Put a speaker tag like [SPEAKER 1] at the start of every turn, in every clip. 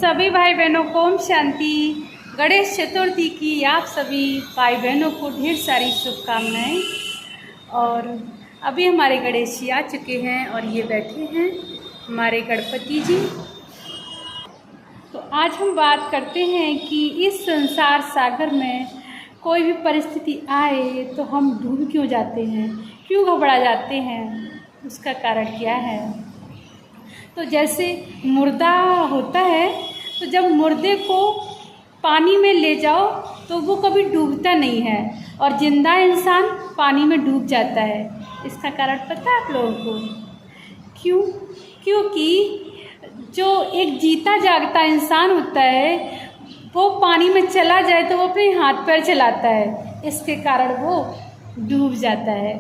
[SPEAKER 1] सभी भाई बहनों को ओम शांति। गणेश चतुर्थी की आप सभी भाई बहनों को ढेर सारी शुभकामनाएं। और अभी हमारे गणेश जी आ चुके हैं और ये बैठे हैं हमारे गणपति जी। तो आज हम बात करते हैं कि इस संसार सागर में कोई भी परिस्थिति आए तो हम डूब क्यों जाते हैं, क्यों घबरा जाते हैं, उसका कारण क्या है। तो जैसे मुर्दा होता है, तो जब मुर्दे को पानी में ले जाओ तो वो कभी डूबता नहीं है, और जिंदा इंसान पानी में डूब जाता है। इसका कारण पता है आप लोगों को क्यों? क्योंकि जो एक जीता जागता इंसान होता है वो पानी में चला जाए तो वो अपने हाथ पैर चलाता है, इसके कारण वो डूब जाता है।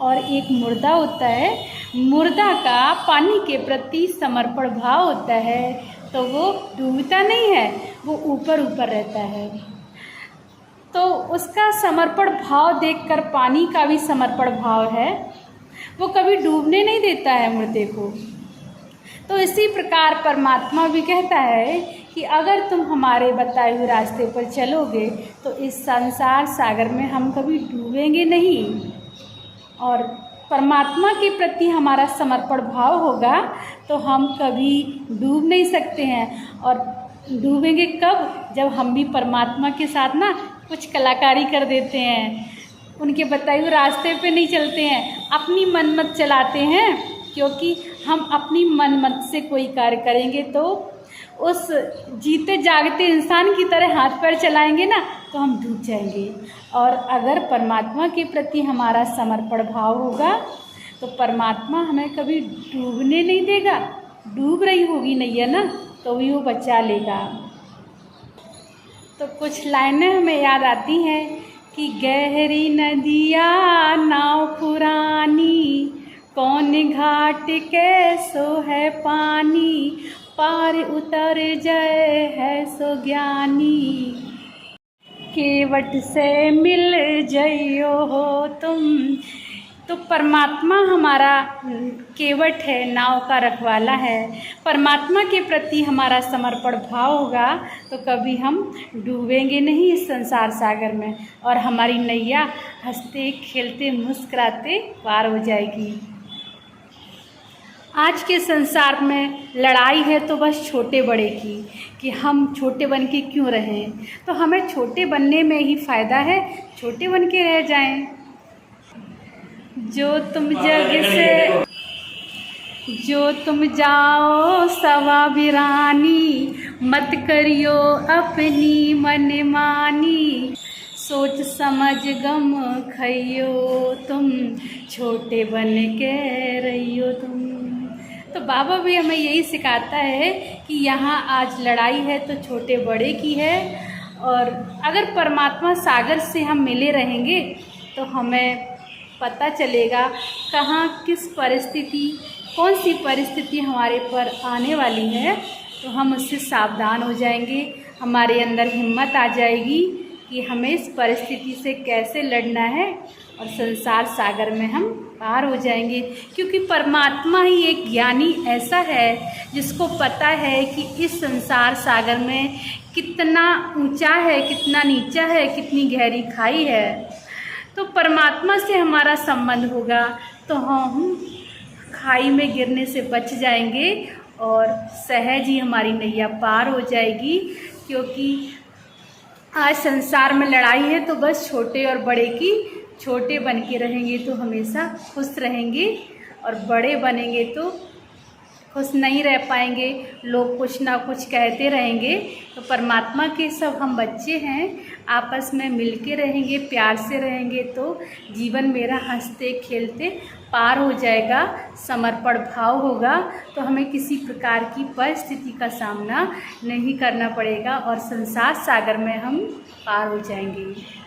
[SPEAKER 1] और एक मुर्दा होता है, मुर्दा का पानी के प्रति समर्पण भाव होता है, तो वो डूबता नहीं है, वो ऊपर ऊपर रहता है। तो उसका समर्पण भाव देखकर पानी का भी समर्पण भाव है, वो कभी डूबने नहीं देता है मुर्दे को। तो इसी प्रकार परमात्मा भी कहता है कि अगर तुम हमारे बताए हुए रास्ते पर चलोगे तो इस संसार सागर में हम कभी डूबेंगे नहीं। और परमात्मा के प्रति हमारा समर्पण भाव होगा तो हम कभी डूब नहीं सकते हैं। और डूबेंगे कब? जब हम भी परमात्मा के साथ ना कुछ कलाकारी कर देते हैं, उनके बताए हुए रास्ते पे नहीं चलते हैं, अपनी मनमत चलाते हैं। क्योंकि हम अपनी मनमत से कोई कार्य करेंगे तो उस जीते जागते इंसान की तरह हाथ पैर चलाएंगे ना, तो हम डूब जाएंगे। और अगर परमात्मा के प्रति हमारा समर्पण भाव होगा तो परमात्मा हमें कभी डूबने नहीं देगा। डूब रही होगी नैया ना, तो भी वो बचा लेगा। तो कुछ लाइनें हमें याद आती हैं कि गहरी नदिया नाव पुरानी, कौन घाट कैसो है पानी, पार उतर जाए है सो ज्ञानी, केवट से मिल जाइयो हो तुम। तो परमात्मा हमारा केवट है, नाव का रखवाला है। परमात्मा के प्रति हमारा समर्पण भाव होगा तो कभी हम डूबेंगे नहीं इस संसार सागर में, और हमारी नैया हंसते खेलते मुस्कुराते पार हो जाएगी। आज के संसार में लड़ाई है तो बस छोटे बड़े की, कि हम छोटे बन के क्यों रहें। तो हमें छोटे बनने में ही फ़ायदा है, छोटे बन के रह जाएं। जो तुम जाओ सवा बिरानी, मत करियो अपनी मनमानी, सोच समझ गम खइयो तुम, छोटे बन के रहियो तुम। तो बाबा भी हमें यही सिखाता है कि यहाँ आज लड़ाई है तो छोटे बड़े की है। और अगर परमात्मा सागर से हम मिले रहेंगे तो हमें पता चलेगा कहाँ किस परिस्थिति, कौन सी परिस्थिति हमारे पर आने वाली है, तो हम उससे सावधान हो जाएंगे। हमारे अंदर हिम्मत आ जाएगी कि हमें इस परिस्थिति से कैसे लड़ना है, और संसार सागर में हम पार हो जाएंगे। क्योंकि परमात्मा ही एक ज्ञानी ऐसा है जिसको पता है कि इस संसार सागर में कितना ऊंचा है, कितना नीचा है, कितनी गहरी खाई है। तो परमात्मा से हमारा संबंध होगा तो हम खाई में गिरने से बच जाएंगे और सहज ही हमारी नैया पार हो जाएगी। क्योंकि आज संसार में लड़ाई है तो बस छोटे और बड़े की। छोटे बन के रहेंगे तो हमेशा खुश रहेंगे, और बड़े बनेंगे तो खुश नहीं रह पाएंगे, लोग कुछ ना कुछ कहते रहेंगे। तो परमात्मा के सब हम बच्चे हैं, आपस में मिल के रहेंगे, प्यार से रहेंगे तो जीवन मेरा हंसते खेलते पार हो जाएगा। समर्पण भाव होगा तो हमें किसी प्रकार की परिस्थिति का सामना नहीं करना पड़ेगा, और संसार सागर में हम पार हो जाएंगे।